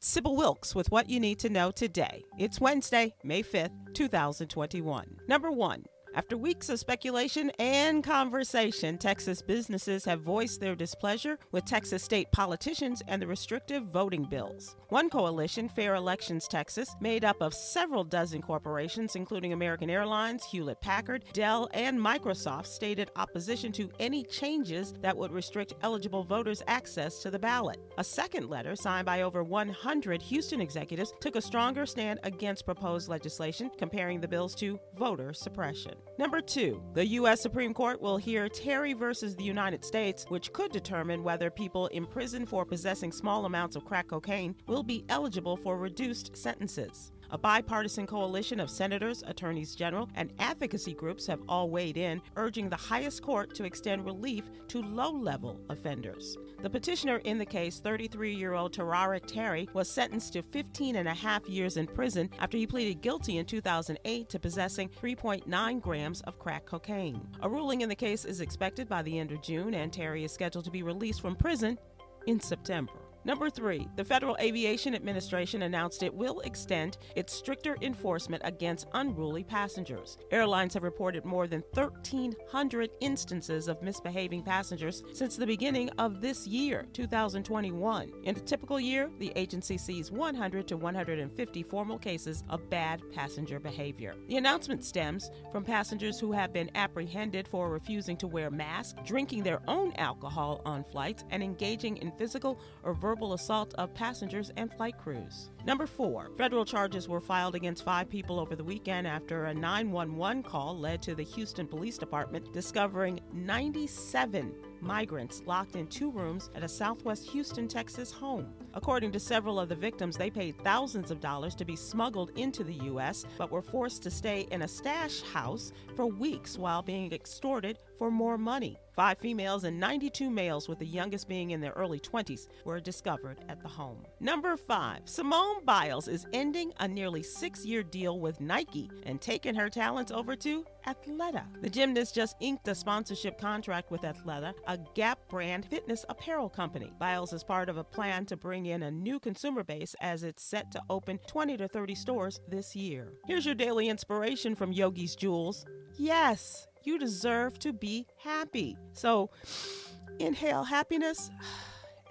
It's Sybil Wilkes with what you need to know today. It's Wednesday, May 5th, 2021. Number 1. After weeks of speculation and conversation, Texas businesses have voiced their displeasure with Texas state politicians and the restrictive voting bills. One coalition, Fair Elections Texas, made up of several dozen corporations, including American Airlines, Hewlett-Packard, Dell, and Microsoft, stated opposition to any changes that would restrict eligible voters' access to the ballot. A second letter, signed by over 100 Houston executives, took a stronger stand against proposed legislation, comparing the bills to voter suppression. Number 2, the U.S. Supreme Court will hear Terry versus the United States, which could determine whether people imprisoned for possessing small amounts of crack cocaine will be eligible for reduced sentences. A bipartisan coalition of senators, attorneys general, and advocacy groups have all weighed in, urging the highest court to extend relief to low-level offenders. The petitioner in the case, 33-year-old Tararik Terry, was sentenced to 15 and a half years in prison after he pleaded guilty in 2008 to possessing 3.9 grams of crack cocaine. A ruling in the case is expected by the end of June, and Terry is scheduled to be released from prison in September. Number 3, the Federal Aviation Administration announced it will extend its stricter enforcement against unruly passengers. Airlines have reported more than 1,300 instances of misbehaving passengers since the beginning of this year, 2021. In a typical year, the agency sees 100 to 150 formal cases of bad passenger behavior. The announcement stems from passengers who have been apprehended for refusing to wear masks, drinking their own alcohol on flights, and engaging in physical or verbal assault of passengers and flight crews. Number 4, federal charges were filed against 5 people over the weekend after a 911 call led to the Houston Police Department discovering 97 migrants locked in 2 rooms at a Southwest Houston, Texas home. According to several of the victims, they paid thousands of dollars to be smuggled into the U.S., but were forced to stay in a stash house for weeks while being extorted for more money. 5 females and 92 males, with the youngest being in their early 20s, were discovered at the home. Number 5, Simone Biles is ending a nearly 6-year deal with Nike and taking her talents over to Athleta. The gymnast just inked a sponsorship contract with Athleta, a Gap brand fitness apparel company. Biles is part of a plan to bring in a new consumer base as it's set to open 20 to 30 stores this year. Here's your daily inspiration from Yogi's Jewels. Yes, you deserve to be happy. So inhale happiness,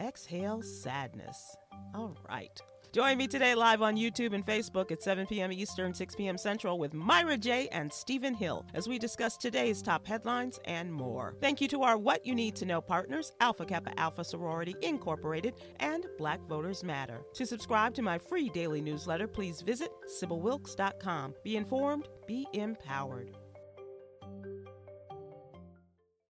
exhale sadness. All right. Join me today live on YouTube and Facebook at 7 p.m. Eastern, 6 p.m. Central with Myra J. and Stephen Hill as we discuss today's top headlines and more. Thank you to our What You Need to Know partners, Alpha Kappa Alpha Sorority Incorporated and Black Voters Matter. To subscribe to my free daily newsletter, please visit SybilWilkes.com. Be informed, be empowered.